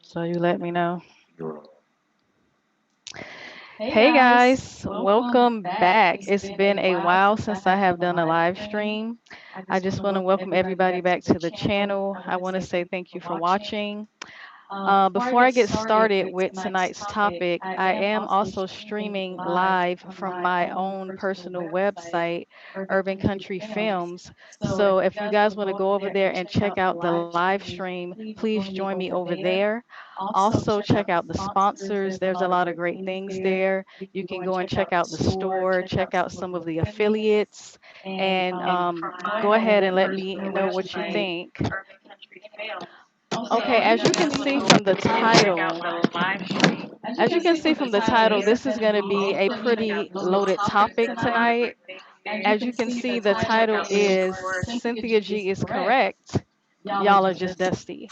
So you let me know. You're Hey guys, welcome back. It's been a while since I have done a live stream. I just want to welcome everybody back to the channel. I want to say thank you for watching. Before I get started with tonight's topic, I am also streaming live from my own personal website, Urban Country Films. So if you guys want to go over there and check out the live stream, please join me over there. Also, check out the sponsors. There's a lot of great things there. You can go and check out the store, check out some of the affiliates, and go ahead and let me know what you think. Okay, as you can see from the title, this is going to be a pretty loaded topic tonight. As you can see, the title is Cynthia G is correct. Y'all are just dusty.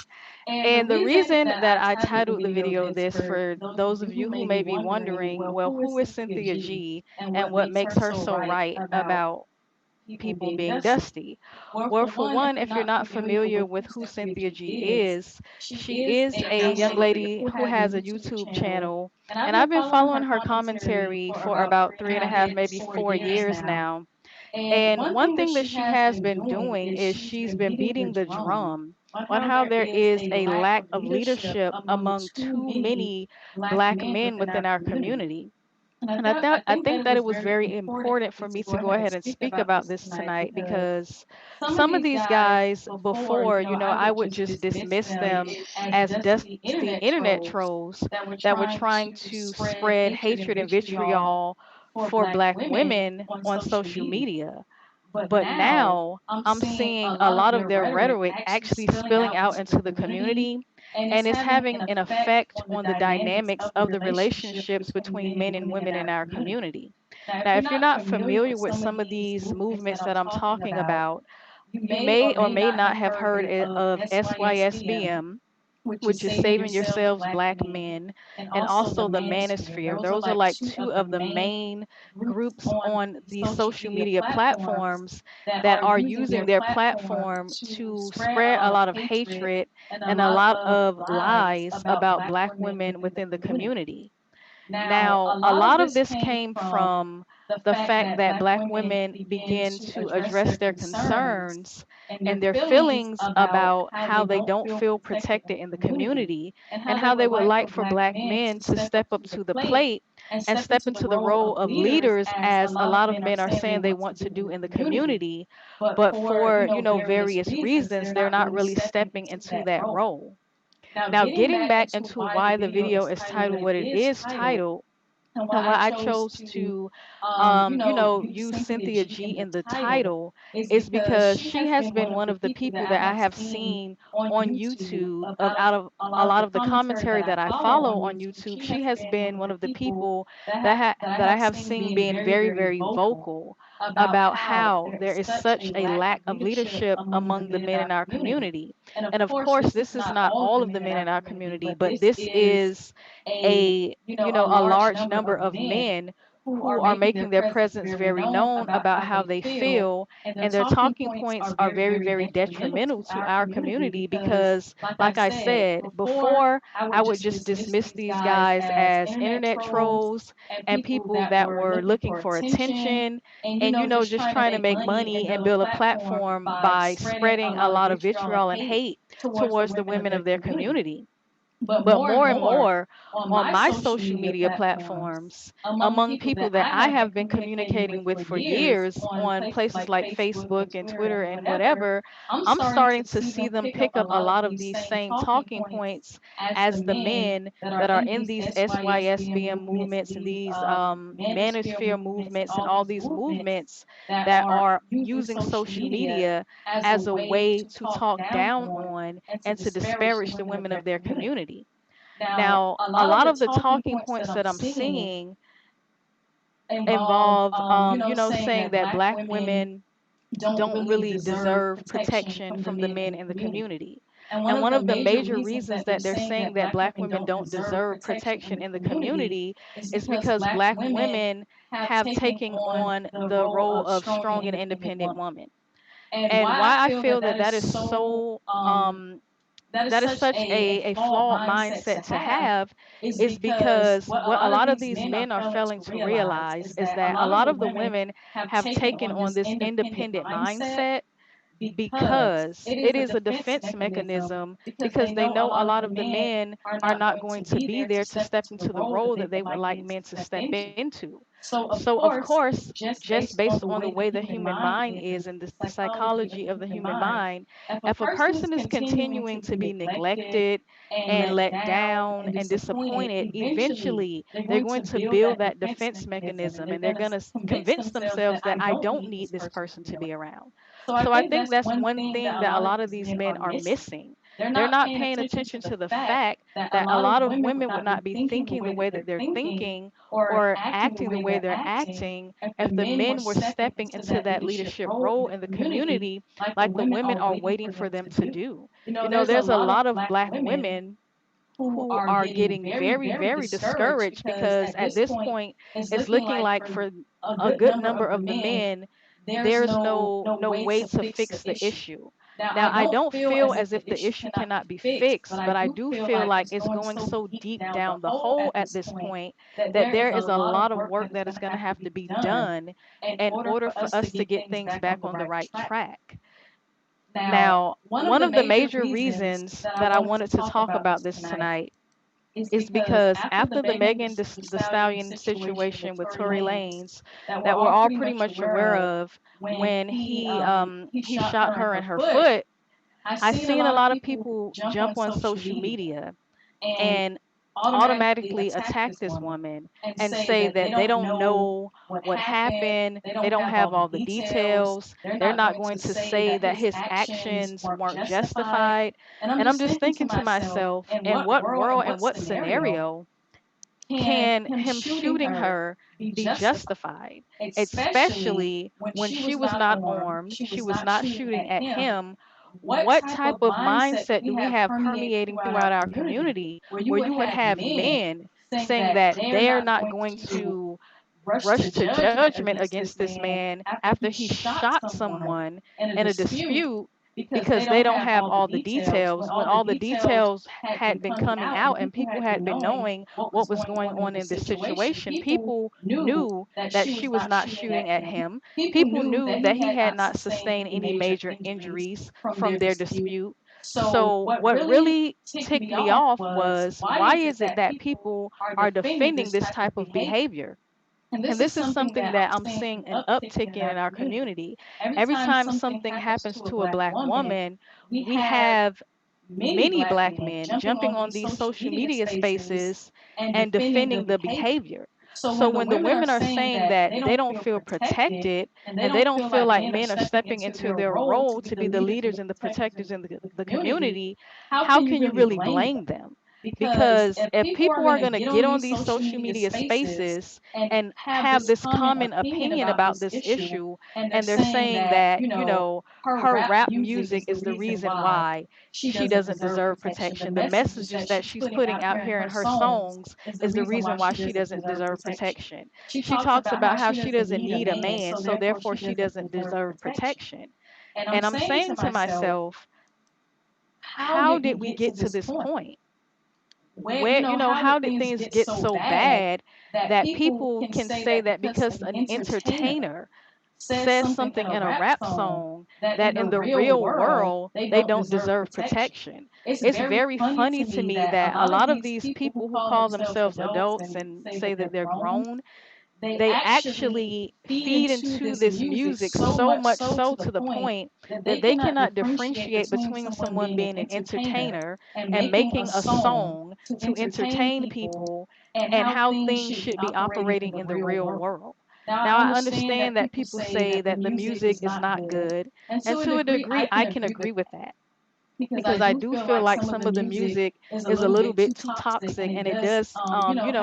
And the reason that I titled the video this, for those of you who may be wondering, well, who is Cynthia G and what makes her so right about people being dusty? Well, for one, if you're not familiar with who Cynthia G is, she is a young lady who has a YouTube channel, and I've been following her commentary for about 3.5, maybe 4 years now. And one thing that she has been doing is she's been beating the drum on how there is a lack of leadership among too many Black men within our community. And I think that it was very important for me to go ahead and speak about this tonight, because some of these guys before, I would just dismiss them as dusty internet trolls that were trying to spread hatred and vitriol for Black women on social media. But now I'm seeing a lot of their rhetoric actually spilling out into the community, and it's having an effect on the dynamics of the relationships between men and women in our community. Now, if you're not familiar with some of these movements that I'm talking about, you may or may not have heard of SYSBM, which is Saving Yourselves Black Men, and also the Manosphere. Those are like two of the main groups on the social media platforms that are using their platform to spread a lot of hatred and a lot of lies about Black women within the community. Now, a lot of this came from the fact that Black women begin to address their concerns and their feelings about how they don't feel protected in the community, and how they would like for Black men to step up to the plate and step into the role of leaders, as a lot of men are saying they want to do in the community. But for, various reasons, they're not really stepping into that role. Now, getting back into why the video is titled what it is titled, and why I chose to, use Cynthia G in the title, is because she has been one of the people that I have seen on YouTube. Of out of a lot of the commentary that I follow on YouTube, she has been one of the people that I have seen being very, very vocal about how there is such a lack of leadership among the men in our community. And of course, this is not all of the men in our community, but this is a large number of men who are making their presence very known about how they feel, and their talking points are very, very detrimental to our community. Because, like I said before, I would just dismiss these guys as internet trolls and people that were looking for attention, and, just trying to make money and build a platform by spreading a lot of vitriol and hate towards the women of their community. But more and more on my social media platforms, among people that I have been communicating with for years on places like Facebook and Twitter and whatever, I'm starting to see them pick up a lot of these same talking points as the men that are in these SYSBM movements and these manosphere movements and all these movements that are using social media as a way to talk down on and to disparage the women of their community. Now, a lot of the talking points that I'm seeing involve, saying that Black women don't really deserve protection from the men in the community. And one of the major reasons that they're saying that Black women don't deserve protection in the community is because Black women have taken on the role of strong and independent woman. And why I feel that that is so that is such a flawed mindset to have, is because what a lot of these men are failing to realize is that a lot of the women have taken on this independent mindset because it is a defense mechanism, because they know a lot of the men are not going to be there to step into the role that they would like men to step into. So of course, just based on the way the human mind is and the psychology of the human mind, if a person is continuing to be neglected and let down and disappointed, eventually they're going to build that defense mechanism, and they're going to convince themselves that I don't need this person to be around. So I think that's one thing that a lot of these men are missing. They're not paying attention to the fact that a lot of women would not be thinking the way that they're thinking or acting the way they're acting if the men were stepping into that leadership role in the community like the women are waiting for them to do. There's a lot of black women who are getting very, very discouraged because at this point, it's looking like for a good number of the men, there's no way to fix the issue. Now, I don't feel as if the issue cannot be fixed, but I do feel like it's going so deep down the hole at this point that there is a lot of work that is going to have to be done in order for us to get things back on the right track. Now, one of the major reasons that I wanted to talk about this tonight is because after the the Stallion situation with Tory Lanez, that we're all pretty much aware of, when he shot her in her foot, I seen a lot of people jump on social media and automatically attack this woman and say that they don't know what happened, they don't have all the details, they're not going to say that his actions weren't justified. And I'm just thinking to myself, in what world and what scenario can him shooting her be justified? Especially when she was not armed, she was not shooting at him. What type of mindset do we have permeating throughout our community where you would have men saying that they're not going to rush to judgment against this man after he shot someone in a dispute because they don't have all the details, when all the details had been coming out and people had been knowing what was going on in this situation? People knew that she was not shooting at him. People knew that he had not sustained any major injuries from their dispute. So what really ticked me off was, why is it that people are defending this type of behavior? And this is something that I'm seeing an uptick in our community. Every time something happens to a black woman, we have many black men jumping on these social media spaces and defending the behavior. So when the women are saying that they don't feel protected and they don't feel like men are stepping into their role to be the leaders and the protectors in the community, how can you really blame them? Because if people are going to get on these social media spaces and have this common opinion about this issue, and they're saying that, her rap music is the reason why she doesn't deserve protection, the messages that she's putting out here in her songs is the reason why she doesn't deserve protection. She talks about how she doesn't need a man, so therefore she doesn't deserve protection. And I'm saying to myself, how did we get to this point? How did things get so bad that people can say that because an entertainer says something in a rap song, that in the real world they don't deserve protection? It's very funny to me that a lot of these people who call themselves adults and say that they're grown, they actually feed into this music so much so to the point that they cannot differentiate between someone being an entertainer and making a song to entertain people and how things should be operating in the real world. Now, I understand that people say that the music is not good, and to a degree, I can agree with that, because I do feel like some of the music is a little bit too toxic, and it does,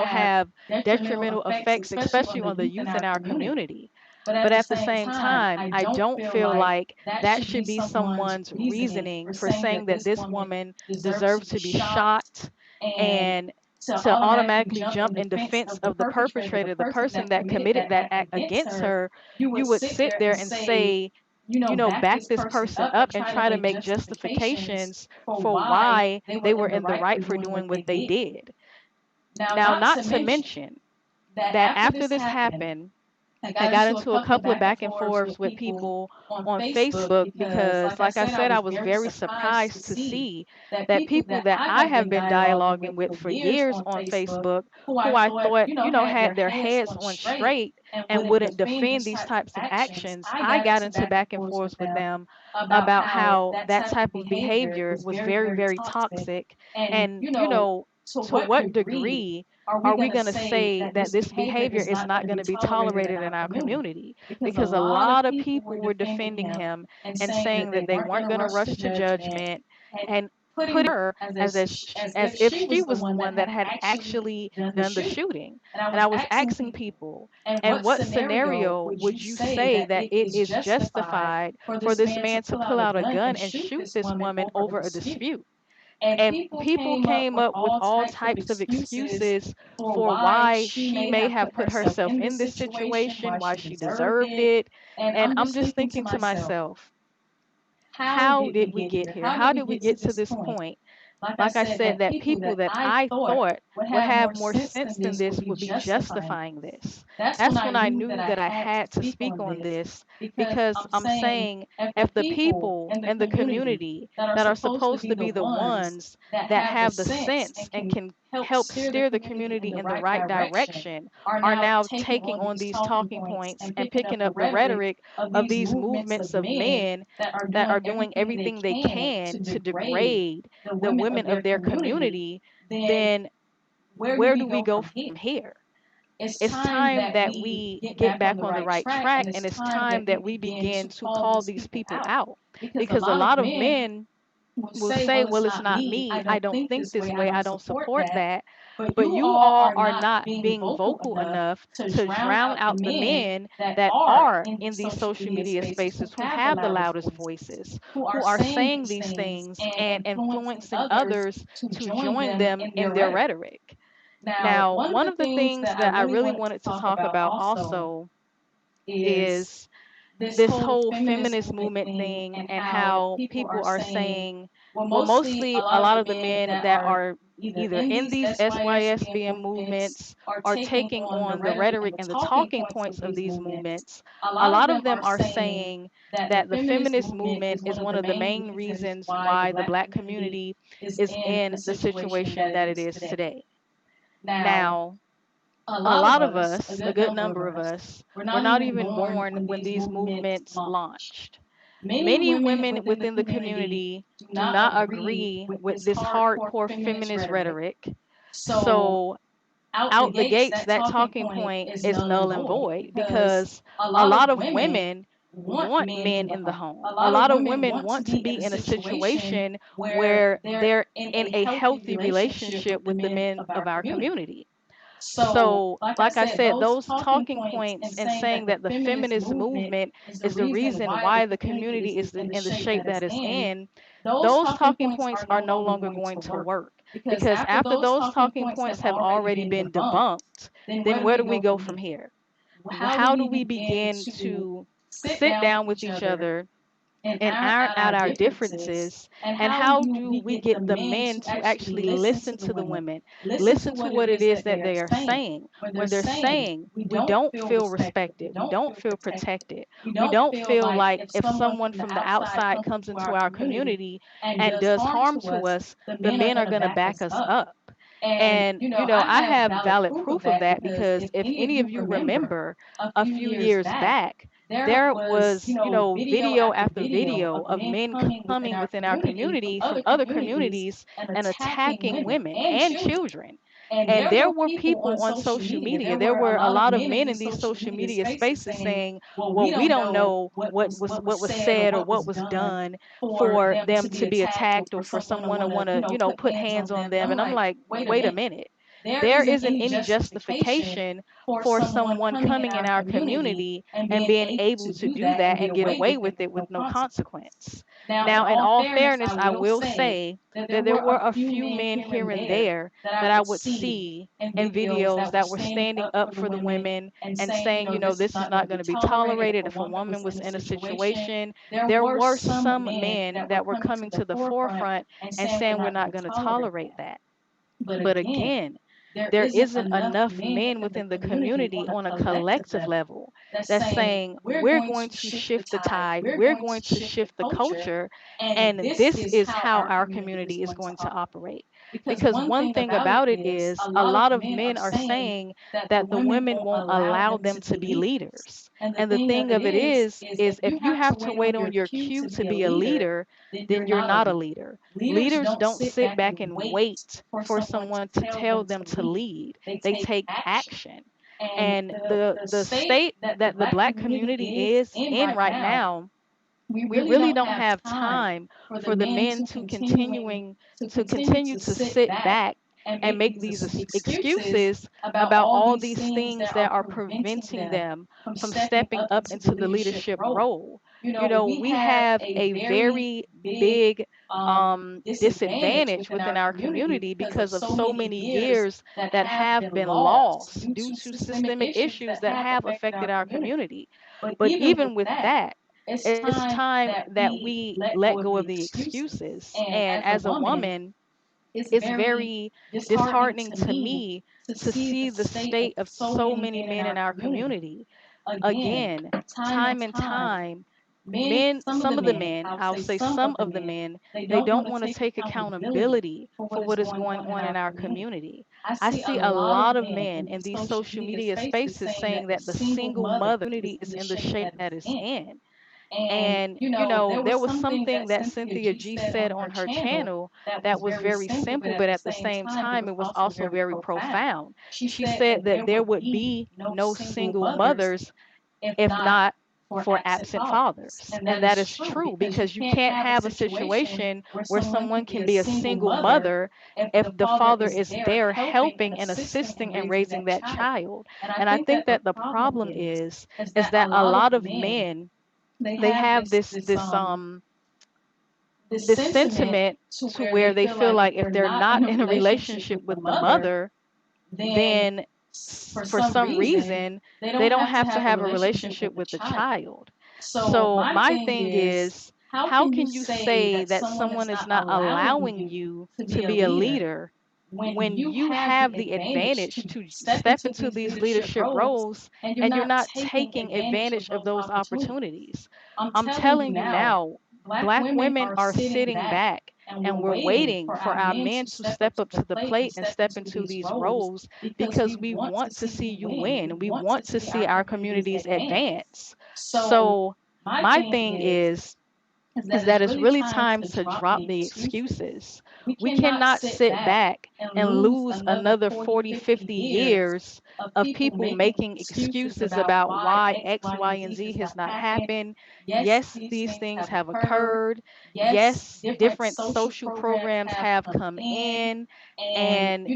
have detrimental effects, especially on the youth in our community. But at the same time, I don't feel like that should be someone's reasoning for saying that this woman deserves to be shot, and to automatically jump in defense of the perpetrator, the person that committed that act against her. You would sit there and say back this person up and try to make justifications for why they were in the right for doing what they did. Now, not to mention that after this happened, I got into a couple of back and forths with people on Facebook because, like I said, I was very surprised to see that people that I have been dialoguing with for years on Facebook, who I thought, had their heads on straight and wouldn't defend these types of actions, I got into back and forths with them about how that type of behavior was very, very toxic. And, to what degree are we going to say that this behavior is not going to be tolerated in our community? Because a lot of people were defending him and saying that they weren't going to rush to judgment and putting her as if she was the one that had actually done the shooting. And I was asking people, in what scenario would you say that it is justified for this man to pull out a gun and shoot this woman over a dispute? And people came up with all types of excuses for why she may have put herself in this situation, why she deserved it. And I'm just thinking to myself, how did we get here? How did we get to this point? Like I said, that people that I thought would have more sense than this would be justifying this. That's when I knew that I had to speak on this, because I'm saying, if the people in the community that are supposed to be the ones that have the sense and can help steer the community in the right direction are now taking on these talking points and picking up the rhetoric of these movements of men that are doing everything they can to degrade the women of their community, then where do we go from here? It's time that we get back on the right track, and it's time that we begin to call these people out, because a lot of men will say, well, it's not me. I don't think this way. I don't support that. But you all are not being vocal enough to drown out the men that are in these social media spaces, who have the loudest voices, who are saying these things and influencing others to join them in their rhetoric. Now, one of the things that I really wanted to talk about also is this whole feminist movement thing, and how people are saying, well, mostly a lot of the men that are either in these SYSBM movements are taking on the rhetoric and the talking points of these movements. A lot of them are saying that the feminist movement is one of the main reasons why the Black community is in the situation that it is today. Now, a lot of us, a good number of us, were not even born when these movements launched. Many women within the community do not agree with this hardcore feminist rhetoric. So, out the gates, that talking point is null and void, because a lot of women want men in the home. A lot of women want to be in a situation where they're in a healthy relationship with the men of our community. So, like I said, those talking points and saying that the feminist movement is the reason why the community is in the shape that it's in, those talking points are no longer going to work. Because after those talking points have already been debunked, then where do we go from here? How do we begin to sit down with each other and iron out our differences? And how do we get the men to actually listen to the women, listen to what it is that they are saying, when they're saying, we don't feel respected, we don't feel protected, we don't feel like if someone from the outside comes into our community and does harm to us, the men are going to back us up. And, I have valid proof of that, because if any of you remember, a few years back, there was, video after video of men coming within our community from other communities and attacking women and children. And there were people on social media. There were a lot of men in these social media spaces saying, well, we don't know what was said or what was done for them to be attacked, or for someone to want to, put hands on them. And I'm like, wait a minute. there isn't any justification for someone coming in our community and being able to do that and get away with it with no consequence. Now, in all fairness, I will say that there were a few men here and there that I would see in videos that were standing up for the women and saying, this is not going to be tolerated if a woman was in a situation. There were some men that were coming to the forefront and saying we're not going to tolerate that. But again, there isn't enough men within the community on a collective level that's saying we're going to shift the tide, we're going to shift the culture, and this is how our community is going to operate. Because one thing about it is a lot of men are saying that the women won't allow them to be leaders. And the thing of it is if you have to wait on your cue to be a leader, then you're not a leader. Leaders don't sit back and wait for someone to tell them to lead. They take action. And the state that the black community is in right now, we really don't have time for the men to continue to sit back and make these excuses about all these things that are preventing them from stepping up into the leadership role. We have a very big disadvantage within our community because of so many years that have been lost due to systemic issues that have affected our community. But even with that, it's time that we let go of the excuses. And as a woman, it's very disheartening to me to see the state of so many men in our community. Again, time and time, some of the men, I'll say some of the men, they don't want to take accountability for what is going on in our community. I see a lot of men in these social media spaces saying that the single mother community is in the shape that it's in. And, there was something that Cynthia G said on her channel that was very simple, but at the same time, it was also very profound. She said that there would be no single mothers if not for absent fathers. And that is true because you can't have a situation where someone can be a single mother if the father is there helping and assisting and raising that child. And I think that the problem is that a lot of men, they have this sentiment to where they feel like if they're not in a relationship with the mother, then for some reason they don't have to have a relationship with the child. So my thing is, how can you say that someone is not allowing you to be a leader when you have the advantage to step into these leadership roles and you're not taking advantage of those opportunities? I'm telling you now, black women are sitting back and we're waiting for our men to step up to the plate and step into these roles because we want to see you win. We want to see our communities advance. So my thing is that it's really time to drop the excuses. We cannot sit back and lose another 40, 50 years of people making excuses about why X, Y, and Z has not happened. Yes, these things have occurred. Yes, different social programs have come in and,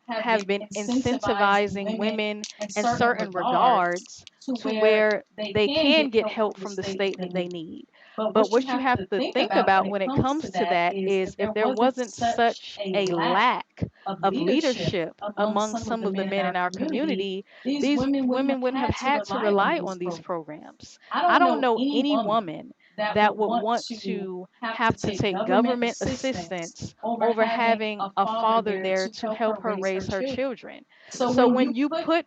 have been incentivizing women in certain regards to where they can get help from the state that they need. But what you have to think about when it comes to that is if there wasn't such a lack of leadership among some of the men in our community, these women wouldn't have had to rely on these programs. I don't know any woman that would want to have to take government assistance over having a father there to help her raise her children. So when you put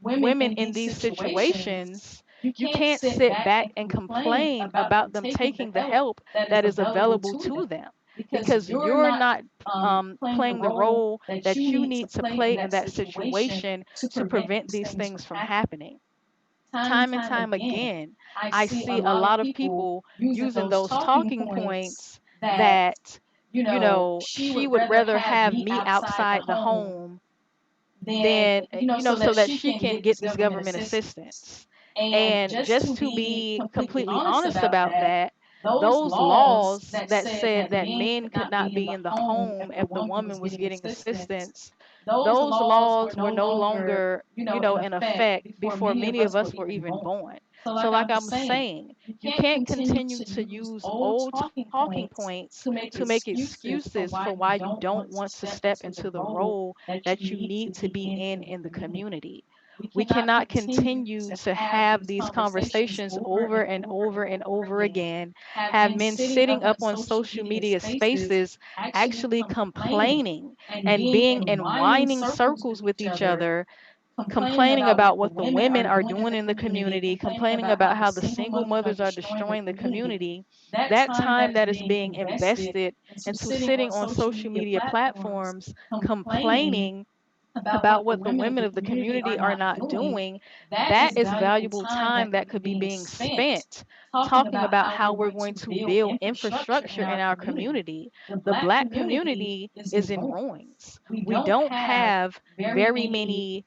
women in these situations, you can't sit back and complain about them taking the help that is available to them because you're not playing the role that you need to play in that situation to prevent these things from happening. Time and time again, I see a lot of people using those talking points that, she would rather have me outside the home then so that she can get this government assistance. And just to be completely honest about that, those laws that said that men could not be in the home if the woman was getting assistance, those laws were no longer, in effect before many of us were even born. So, like I'm saying, you can't continue to use old talking points to make excuses for why you don't want to step into the role that you need to be in the community. We cannot continue to have these conversations over and over and over again, have men sitting up on social media spaces actually complaining and being in whining circles with each other, complaining about what the women are doing in the community, complaining about how the single mothers are destroying the community. That time that is being invested into sitting on social media platforms complaining about what the women of the community are not doing, that is valuable time that could be being spent talking about how we're going to build infrastructure in our community. The Black community is in ruins. We don't have very many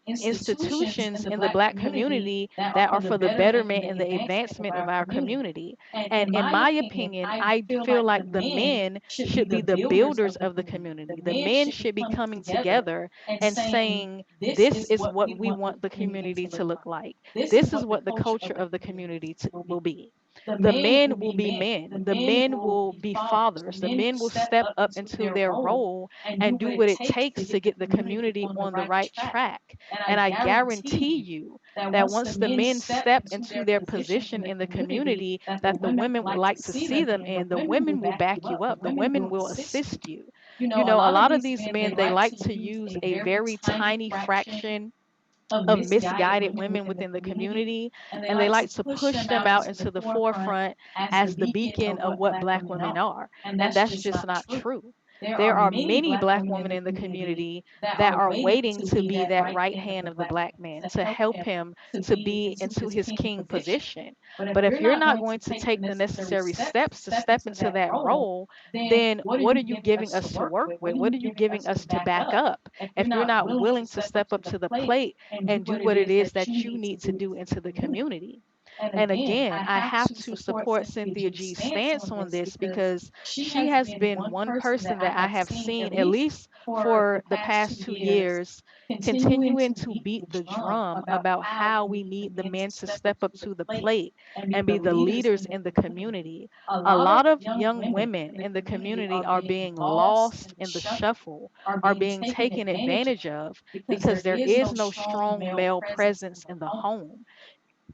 institutions in the Black community that are for the betterment and the advancement of our community. And in my opinion, I feel like the men should be the builders of the community. The men should be coming together and saying, this is what we want the community to look like. This is what the culture of the community will be. The men will be men. The men will be fathers. The men will step up into their role and do what it takes to get the community on the right track. And I guarantee you that once the men step into their position in the community that the women would like to see them in, the women will back you up. The women will assist you. A lot of these men, they like to use a very tiny fraction of misguided women within the community, and they like to push them out into the forefront as the beacon of what Black women are. And that's just not true. There are many Black women in the community that are waiting to be that right hand of the Black man, to help him to be into his king position. But if you're not going to take the necessary steps to step into that role, then what are you giving us to work with? What are you giving us to back up if you're not willing to step up to the plate and do what it is that you need to do into the community? And again, I have to support Cynthia G's stance on this because she has been one person that I have seen, at least for the past 2 years, continuing to beat the drum about how we need the men to step up to the plate and be the leaders in the community. A lot of young women in the community are being lost in the shuffle, are being taken advantage of because there is no strong male presence in the home.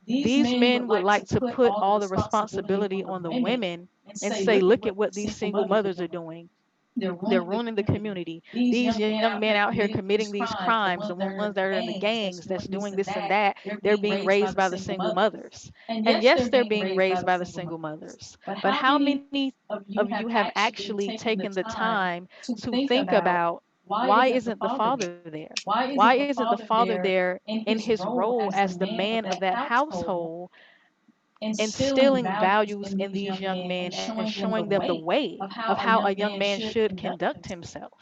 These men would like to put all the responsibility on the women and say, look at what these single mothers are doing. They're ruining the community. These young men out here committing these crimes, the ones that are in the gangs that's doing this and that, they're being raised by the single mothers. And yes, they're being raised by the single mothers. But how many of you have actually taken the time to think about, why isn't the father there? Why isn't the father there in his role as the man of that household, instilling values in these young men and showing them the way of how a young man should conduct himself?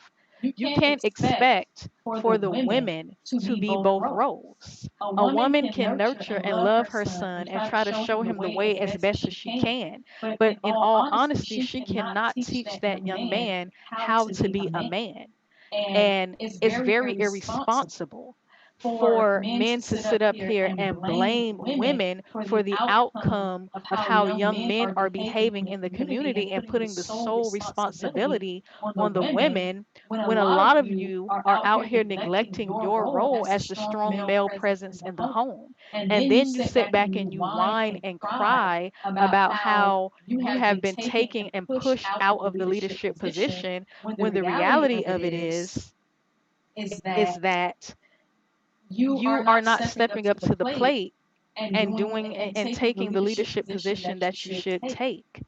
You can't expect for the women to be both roles. A woman can nurture and love her son and try to show him the way as best as she can. But in all honesty, she cannot teach that young man how to be a man. And it's very irresponsible for men to sit up here and blame women for the outcome of how young men are behaving in the community and putting the sole responsibility on the women, when a lot of you are out here neglecting your role as the strong male presence in the home. And then you sit back and you whine and cry about how you have been taken and pushed out of the leadership position, when the reality of it is that you are not stepping up to the plate and doing and taking the leadership position that you should take.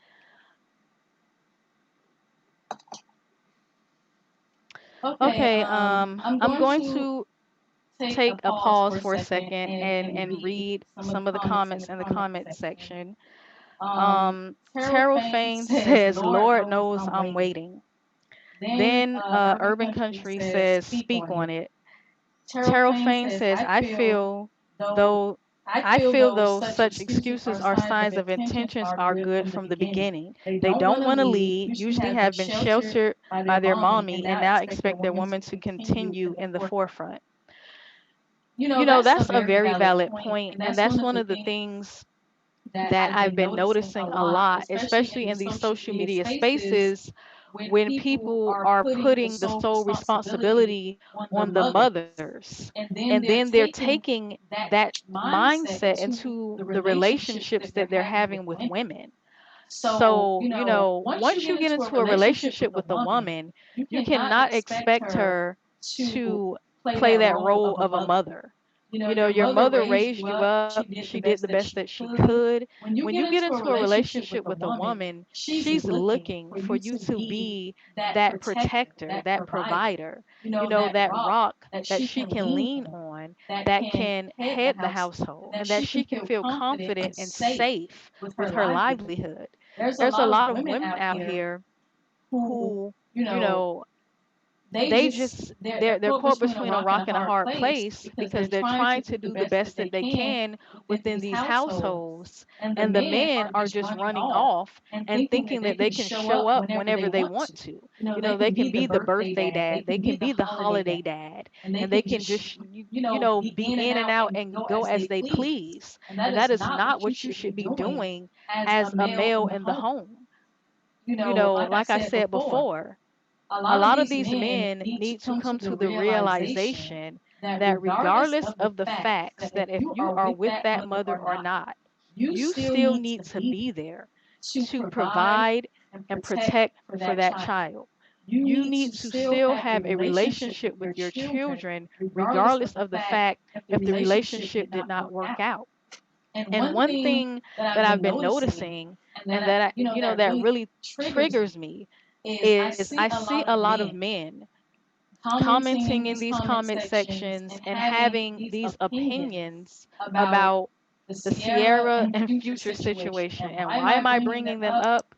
Okay, I'm going to take a pause for a second and read some of the comments in the comment section. Terrell Fain says, Lord knows I'm waiting. Then Urban Country says, speak on it. Terrell Fain says, I feel though I feel though such excuses are signs of intentions are good from the beginning. They don't want to lead, usually have been sheltered by their mommy, and now expect their woman to continue in the forefront. That's a very valid point, and that's one of the things that I've been noticing a lot, especially in these social media spaces when people are putting the sole responsibility on the mothers, and then they're taking that mindset into the relationships that they're having with women. So, once you get into a relationship with a woman, you cannot expect her to play that role of a mother. Your mother raised you up, she did the best that she could. When you get into a relationship with a woman, she's looking for you to be that protector, that provider, that rock that she can lean on, that can head the household, and that she can feel confident and safe with her livelihood. There's a lot of women out here who, you know, they're caught between a rock and a hard place because they're trying to do the best that they can within these households, and the men are just running off and thinking that they can show up whenever they want to. They can be the birthday dad, they can be the holiday dad, and they can just be in and out and go as they please. And that is not what you should be doing as a male in the home. Like I said before, a lot of these men need to come to the realization that regardless of the facts, that if you are with that mother or not, you still need to be there to provide and protect for that child. You need to still have a relationship with your children regardless of the fact if the relationship did not work out. And one thing that I've been noticing, and that that really triggers me, is I see a lot of men commenting in these comment sections and having these opinions about the Sierra and Future situation. And why am I bringing them up?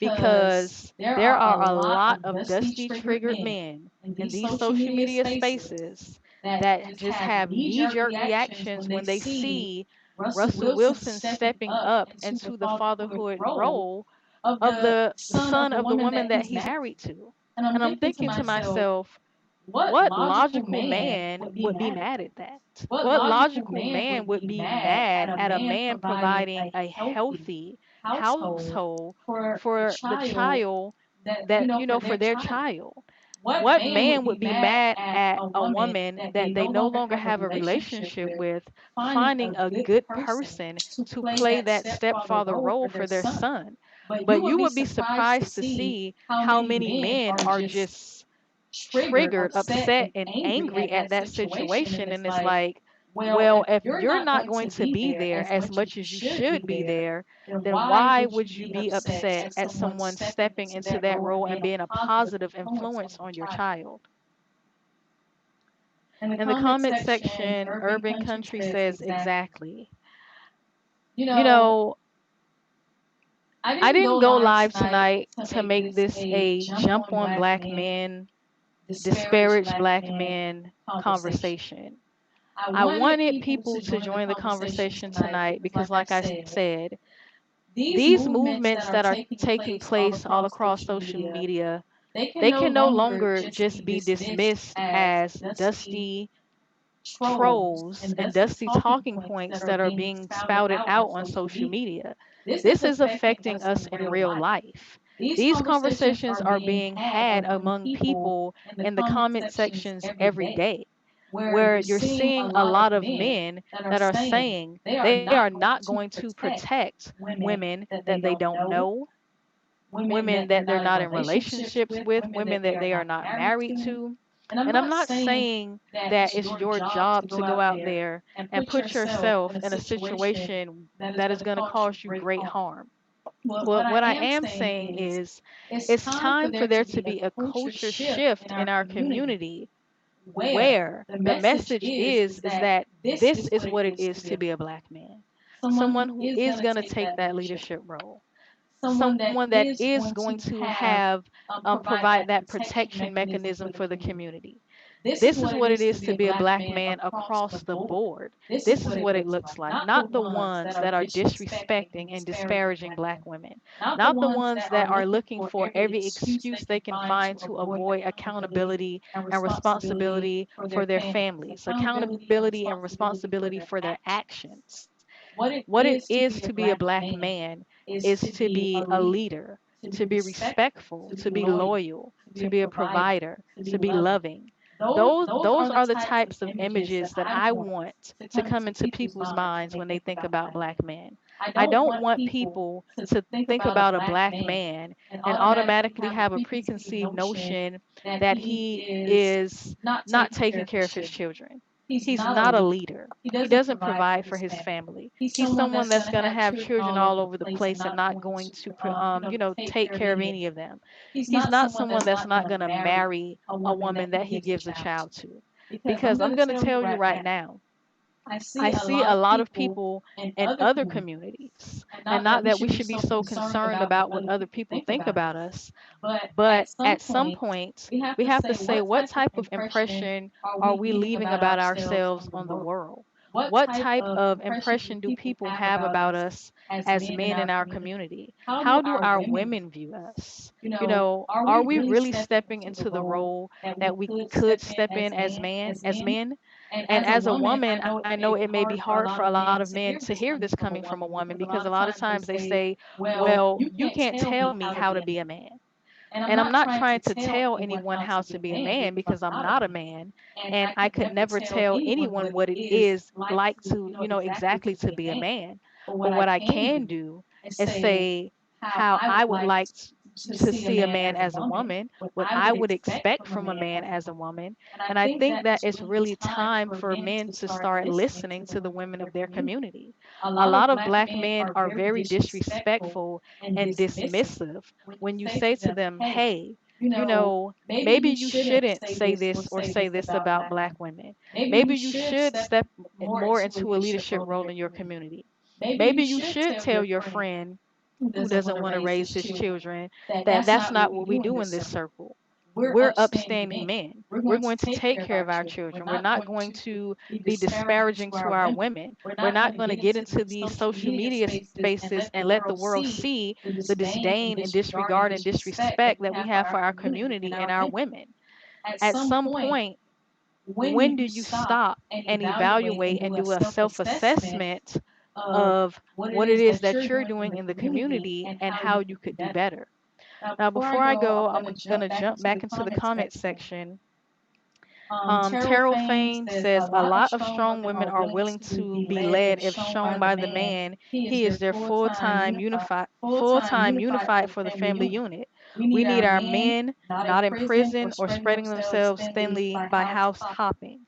Because there are a lot of dusty triggered men in these social media spaces that just have knee-jerk reactions when they see Russell Wilson stepping up into the fatherhood role of the son of the woman that he's married to. And I'm thinking to myself, what logical man would be mad at that? What logical man would be mad at a man providing a healthy household for the child, for their child? What man would be mad at a woman that they no longer have a relationship with finding a good person to play that stepfather role for their son? But you would be surprised to see how many men are just triggered, upset, and angry at that situation. And it's like, well, if you're not going to be there as much as you should be there, then why would you be upset at someone stepping into that role and being a positive influence on your child? In the comment section, Urban Country says exactly. You know, I didn't go live tonight to make this a jump on black men, disparage black men conversation. I wanted people to join the conversation tonight because, like I said, these movements that are taking place all across social media, they can no longer just be dismissed as dusty trolls and dusty talking points that are being spouted out on social media. This is affecting us in real life. These conversations are being had among people in the comment sections every day, where you're seeing a lot of men that are saying they are not going to protect women that they don't know, women that they're not in relationships with, women that they are not married to. And I'm not saying that it's your job to go out there and put yourself in a situation that is going to cause you great harm. What I am saying is it's time for there to be a culture shift in our community where the message is that this is what it is to be a black man, someone who is going to take that leadership role, someone that is going to have provide that protection mechanism for the community. This is what it is to be a black man across the board. This is what it looks like. Not the ones that are disrespecting and disparaging black women. Not the ones that are looking for every excuse they can find to avoid accountability and responsibility for their families, accountability and responsibility for their actions. What it is to be a black man is to be a leader, to be respectful, to be loyal, to be a provider, to be loving. Those are the types of images that I want to come into people's minds when they think about black men. I don't want people to think about a black man and automatically have a preconceived notion that he is not taking care of his children. He's not a leader. He doesn't provide for his family. He's someone that's going to have children all over the place and not going to, take care of any of them. He's not someone that's not going to marry a woman that he gives a child to. Because I'm going to tell you right now, I see a lot of people in other communities, and not that we should be so concerned about what other people think about us, but at some point, we have to say, what type of impression are we leaving about ourselves on the world? What type of impression do people have about us as men in our community? How do our women view us? Are we really stepping into the role that we could step in as men? And as a woman, I know it may be hard for a lot of men to hear this coming from a woman, because a lot of times they say, well, you can't tell me how to be a man. And I'm not trying to tell anyone how to be a man, because I'm not a man. And I could never tell anyone what it is like to, exactly to be a man. But what I can do is say how I would like to see a man as a woman, what I would expect from a man as a woman. And I think that it's really time for men to start listening to the women of their community. A lot of black men are very disrespectful and dismissive when you say to them, hey, maybe you shouldn't say this or say this about black women. Maybe you should step more into a leadership role in your community. Maybe you should tell your friend who doesn't want to raise his children that that's not what we do in this circle. We're upstanding men. We're going to take care of our children. We're not going to be disparaging to our women. We're not going to get into these social media spaces and let the world see the disdain and disregard and disrespect that we have for our community and our women. At some point, when do you stop and evaluate and do a self assessment of what it is that you're doing in the community and how you could do better? Now, before I go, I'm going to jump back into the comment section. Terrell Fane says a lot of strong women are willing to be led if shown by the man he is their full time unified for the family unit. We need our men not in prison or spreading themselves thinly by house hopping.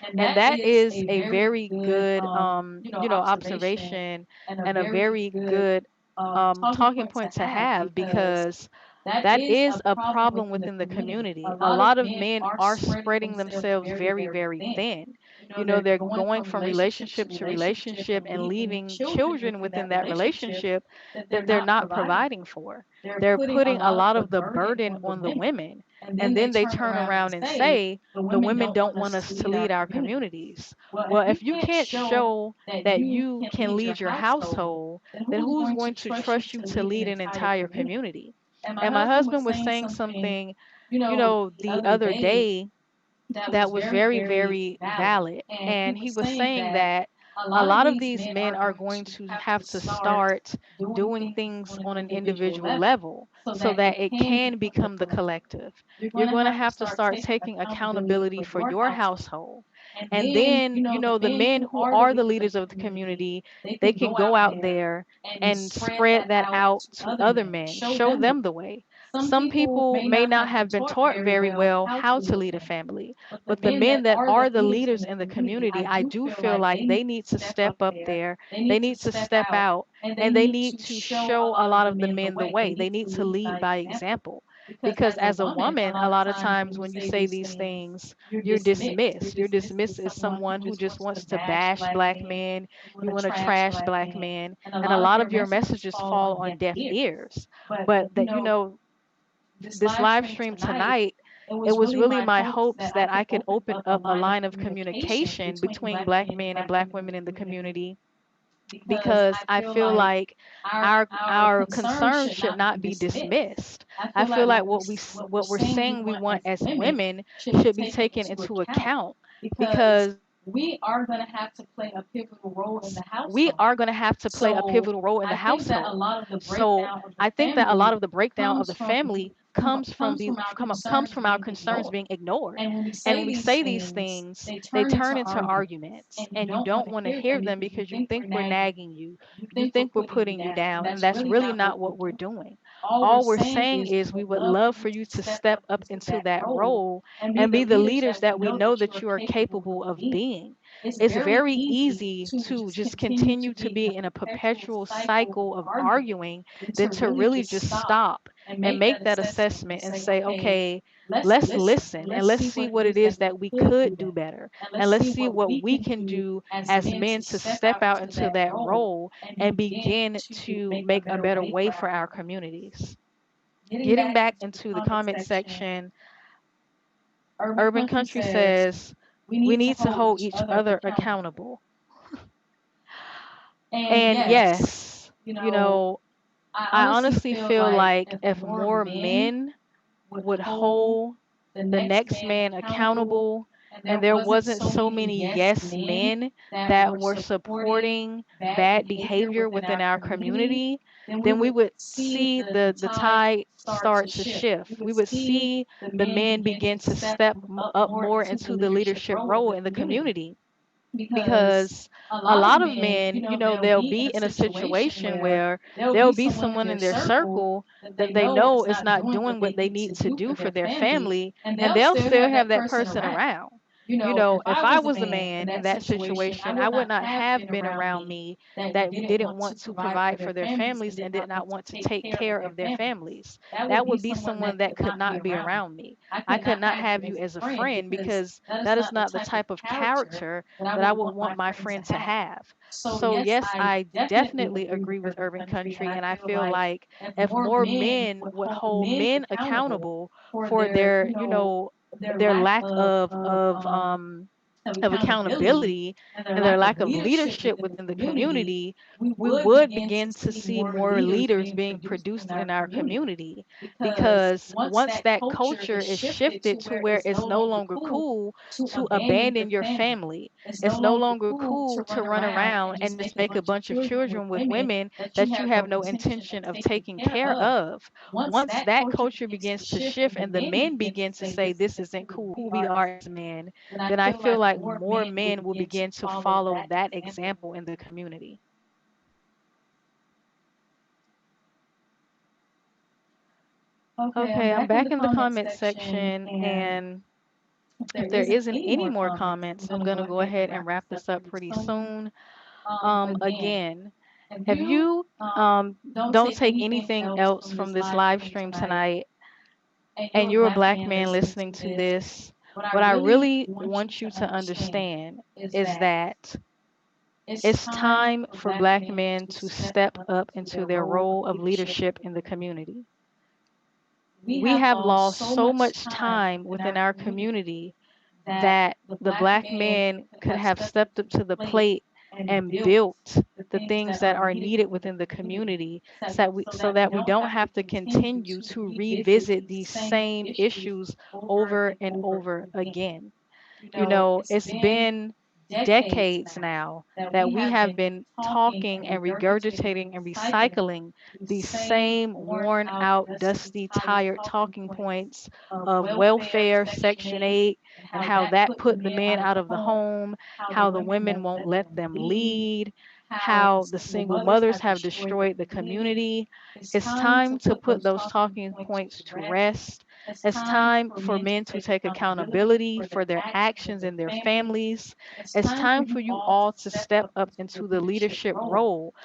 And that is a very good observation, and a very good talking point to have, because that is a problem within the community. A lot of men are spreading themselves very, very thin. They're going from relationship to relationship and leaving children within that relationship that they're not providing for. They're putting a lot of the burden on the women. And then they turn around and say, the women don't want us to lead our communities. Well, if you can't show that you can lead your household, then who's going to trust you to lead an entire community? And my husband was saying something, the other day that was very, very valid. And he was saying that a lot of these men are going to have to start doing things on an individual level so that it can become the collective. You're going to have to start taking accountability for your household. And then, the men who are the leaders of the community, they can go out there and spread that out to other men, show them the way. Some people may not have been taught very well how to lead a family, but the men that are the leaders in the community, I do feel like they need to step up there. They need to step out, and they need to show a lot of the men the way. They need to lead by example. Because as a woman, a lot of times when you say these things, you're dismissed. You're dismissed as someone who just wants to bash black men. You want to trash black men. And a lot of your messages fall on deaf ears. But that, this live stream tonight, it was really my hopes that I could open up a line of communication between black men and black women in the community, because I feel like our concerns should not be dismissed. I feel like what we're saying we want as women should be taken into account, because we are going to have to play a pivotal role in the household. So I think that a lot of the breakdown of the family comes from our concerns being ignored. And when we say these things, they turn into arguments, and you don't want to hear them because you think we're nagging you. You think we're putting you down, and that's really not what we're doing. All we're saying is we would love for you to step up into that role and be the leaders that we know that you are capable of being. It's very easy to just continue to be in a perpetual cycle of arguing than to really just stop and make that assessment and say, okay, let's listen and let's see what it is that we could do better. And let's see what we can do as men to step out into that role and begin to make a better way for our communities. Getting back into the comment section, Urban Country says, we need to hold each other accountable. And yes, I honestly feel like if more men would hold the next man accountable, and there wasn't so many yes men that were supporting bad behavior within our community, then we would see the tide start to shift. We would see the men begin to step up more into the leadership role in the community, because a lot of men, they'll be in a situation where there'll be someone in their circle that they know is not doing what they need to do for their family, and they'll still have that person around. If I was a man in that situation, I would not have been around me that didn't want to provide for their families and did not want to take care of their families. That would be someone that could not be around me. I could not have you as a friend, because that is not the type of character that I would want my friend to have. So, yes, I definitely agree with Urban Country. And I feel like if more men would hold men accountable for their lack of accountability and their lack of leadership within the community, we would begin to see more leaders being produced in our community. Because once that culture is shifted to where it's no longer cool to abandon your family, it's no longer cool to run around and just make a bunch of children with women that you have no intention of taking care of. Once that culture begins to shift and the men begin to say this isn't cool, who we are as men, then I feel like more men will begin to follow that example in the community. Okay, I'm back in the comment section, and if there isn't any more comments, I'm going to go ahead and wrap this up pretty soon. Again, if you don't take anything else from this live stream tonight, and you're a black man listening to this, what I really want you to understand is that it's time for black men to step up into their role of leadership in the community. We have lost so much time within our community that the black men could have stepped up to the plate and built the things that are needed within the community, so that we don't have to continue to revisit these same issues over and over again. It's been decades now that we have been talking and regurgitating and recycling these same worn out, dusty, tired talking points of welfare, Section 8, and how that put the men out of the home, how the women won't let them lead, how the single mothers have destroyed the community. It's time to put those talking points to rest. It's time for men to take accountability for their actions and their families. It's time for you all to step up into the leadership role,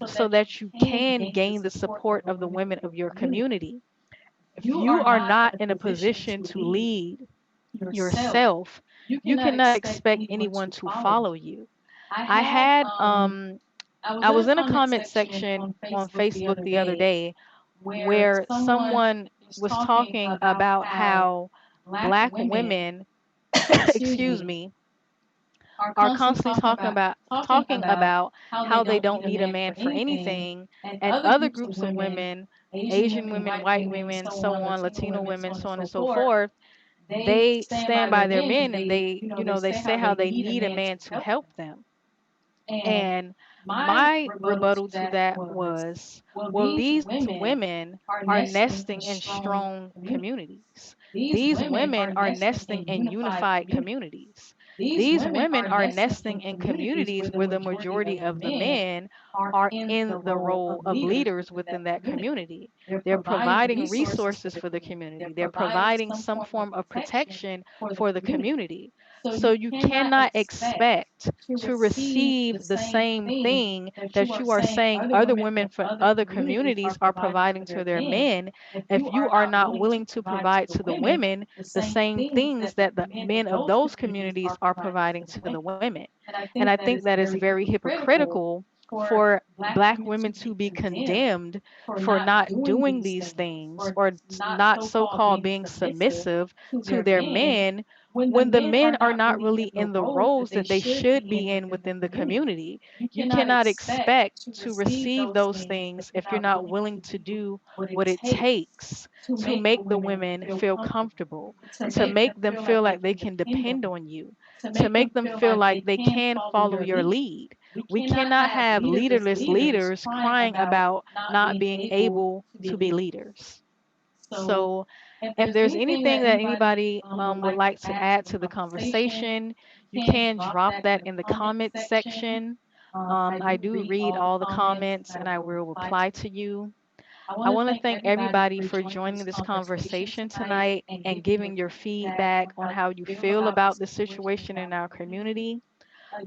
so that you can gain the support of the women of your community. If you are not in a position to lead yourself, you cannot expect anyone to follow you. I had I was in a comment section on Facebook the other day where someone was talking about how black women, excuse me, are constantly talking about how they don't need a man for anything, and other groups of women, Asian women, white women, so on, Latino women, so on and so forth, they stand by their men and they say how they need a man to help them. And my rebuttal to that was, well, these women are nesting in strong communities. These women are nesting in unified communities. These women are nesting in communities where the majority of the men are in the role of leaders within that community. They're providing resources for the community. They're providing some form of protection for the community. So you cannot expect to receive the same thing that you are saying other women from other communities are providing to their men if you are not willing to provide to the women the same things that the men of those communities are providing to the women. And I think that is very hypocritical for black women to be condemned for not doing these things or not so-called being submissive to their men when the men are not really in the roles that they should be in within the community. You cannot expect to receive those things if you're not willing to do what it takes to make the women feel comfortable, to make them feel like they can depend on you, to make them feel like they can follow your lead. We cannot have leaderless leaders crying about not being able to be leaders. So, if there's anything that anybody would like to add to the conversation, you can drop that in the comment section. I do read all the comments and I will reply to you. I want to thank everybody for joining this conversation tonight and giving your feedback on how you feel about the situation in our community.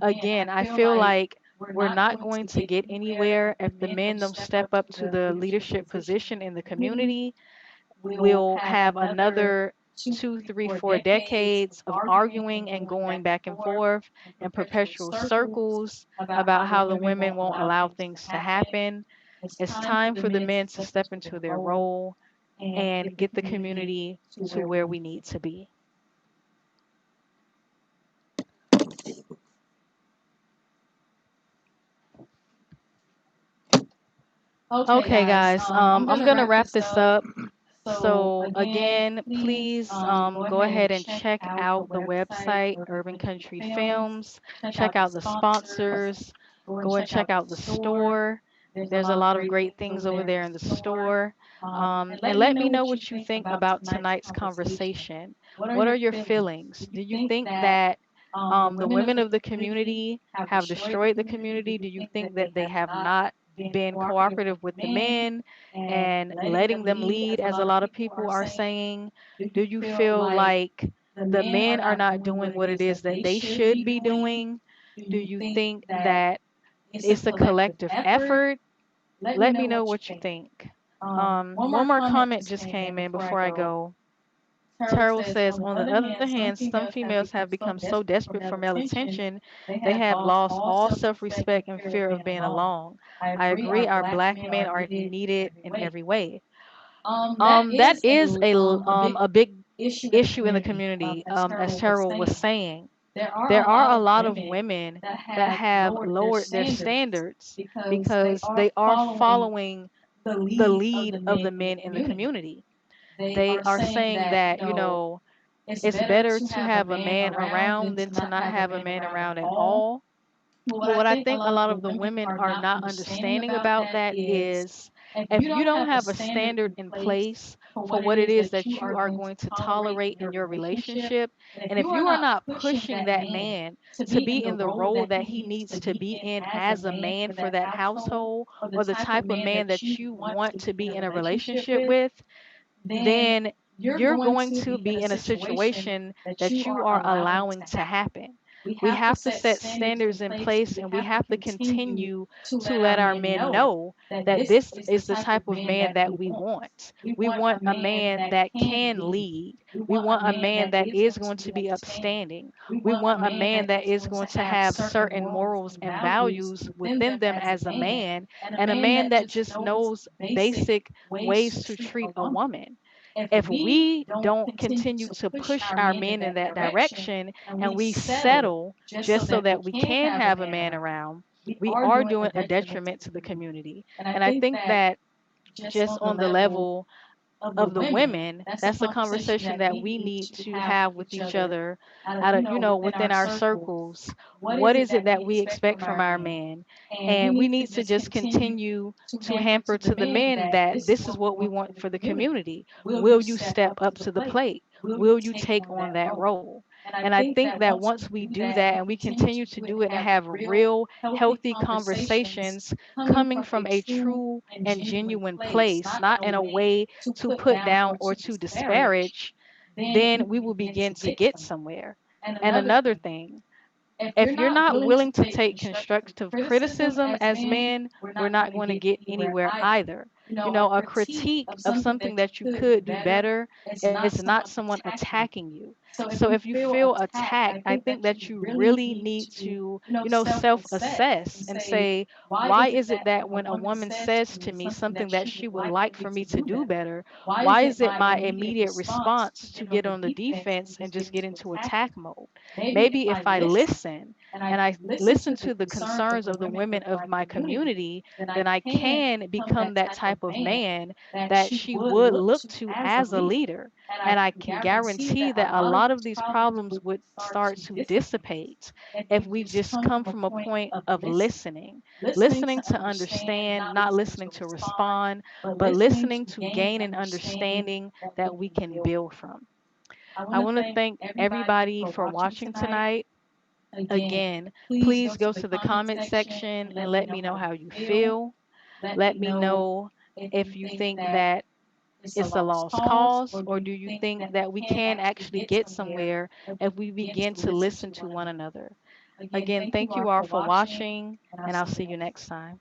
Again, I feel like we're not going to get anywhere if the men don't step up to the leadership position in the community. We'll have another 2, 3, 4 decades of arguing and going back and forth in perpetual circles about how the women won't allow things to happen. It's time for the men to step into their role and get the community to where we need to be. Okay, guys, I'm gonna wrap this up. So again, please go ahead and check out the website, Urban Country Films. Check out the sponsors. Go and check out the store. There's a lot of great things over there in the store. And let me know what you think about tonight's conversation. What are your feelings? Do you think that the women of the community have destroyed the community? Do you think that they have not been cooperative with the men and letting them lead, as a lot of people are saying? Do you feel like the men are not doing what it is that they should be doing? Do you think that it's a collective effort? Let me know what you think. One more comment just came in before I go. Terrell says, on the other hand, some females have become so desperate for male attention, they have lost all self respect and fear of being alone. I agree, our black men are needed in every way. That is a big issue in the community, as Terrell was saying. There are a lot of women that have lowered their standards because they are following the lead of the men in the community. They are saying that, it's better to have a man around than to not have a man around at all. But what I think a lot of the women are not understanding about that is, if you don't have a standard in place for what it is that you are going to tolerate in your relationship, and if you are not pushing that man to be in the role that he needs to be in as a man for that household, or the type of man that you want to be in a relationship with, then you're going to be in a situation that you are allowing to happen. We have to set standards in place, and we have to continue to let our men know that this is the type of man that we want. We want a man that can lead. We want a man that is going to be upstanding. We want a man that is going to have certain morals and values within them as a man, and a man that just knows basic ways to treat a woman. If we don't continue to push our men in that direction and we settle just so that we can have a man around, we are doing a detriment to the community. And I think that just on the level of the women, that's a conversation that we need to have with each other out of, within our circles. What is it that we expect from our men? And we need to just continue to hamper to the men that this is what we want for the community. Will you step up to the plate? Will you take on that role? And I think that once we do that and we continue to do it and have real, healthy conversations coming from a true and genuine place, not in a way to put down or to disparage, then we will begin to get somewhere. And another thing, if you're not willing to take constructive criticism as men, we're not going to get anywhere either. A critique of something that you could do better is not someone attacking you. So if you feel attacked, I think that you really need to, self assess and say, why is it that when a woman says to me something that she would like for me to do better, why is it my immediate response to get on the defense and just get into attack mode? Maybe if I listen and I listen to the concerns of the women of my community, then I can become that type of man that she would look to as a leader. And I can guarantee that a lot of these problems would start to dissipate if we just come from a point of listening to understand, not listening to respond, but listening to gain an understanding that we can build from. I want to thank everybody for watching tonight. Again, please go to the comment section and let me know how you feel. Let me know if you think that it's a lost cause, or do you think that we can actually get somewhere if we begin to listen to one another? Again, thank you all for watching, and I'll see you next time.